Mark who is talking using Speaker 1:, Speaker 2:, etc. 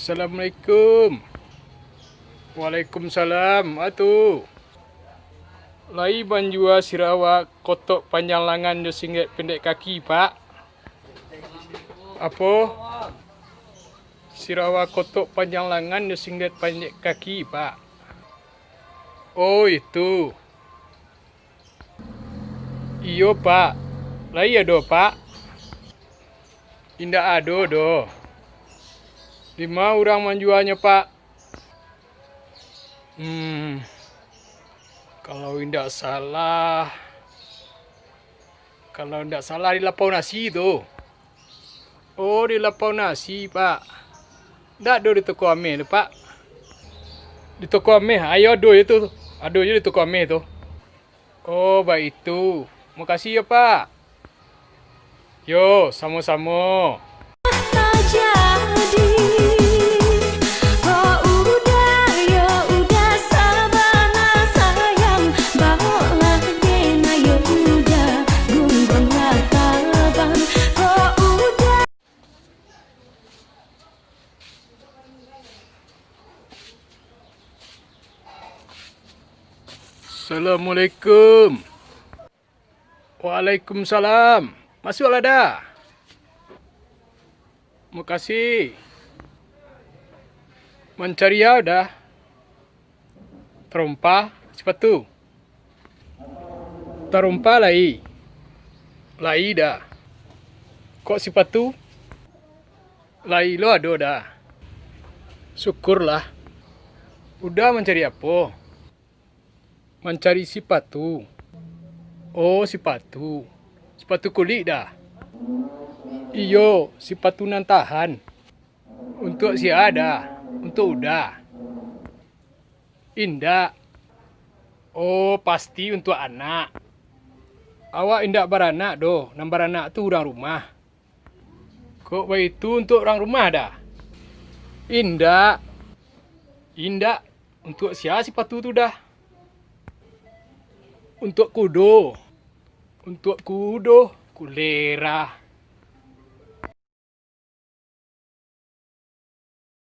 Speaker 1: Assalamualaikum. Waalaikumsalam. Atu. Lai banjua Sarawak kotok panjang lengan yo singlet pendek kaki, Pak. Apa? Sarawak kotok panjang lengan yo singlet pendek kaki, Pak. Oh, itu. Iyo, Pak. Lai ado, Pak. Indah ado do. 5 orang menjualnya, Pak. Kalau tidak salah di lapau nasi itu. Oh, di lapau nasi, Pak. Tidak ada di toko ame, Pak. Di toko ame, ayo ado itu. Ado aja di toko ame itu. Oh, baik itu. Makasih ya, Pak. Yo, sama-sama. Assalamualaikum. Waalaikumsalam. Masuklah dah. Makasih. Mencari ya dah. Terompa sepatu. Terompa lai. Lai dah. Kok sepatu? Lai lo ada dah. Syukurlah. Udah mencari apa? Mencari sepatu. Oh, sepatu. Sepatu kulit dah. Iyo, sepatu nan tahan. Untuk si ada. Untuk udah. Indah. Oh, pasti untuk anak. Awak indah beranak doh. Nan beranak tu orang rumah. Kok itu untuk orang rumah dah? Indah. Indah. Untuk siapa sepatu tu dah? Untuk kudo. Untuk kudo. Kulera.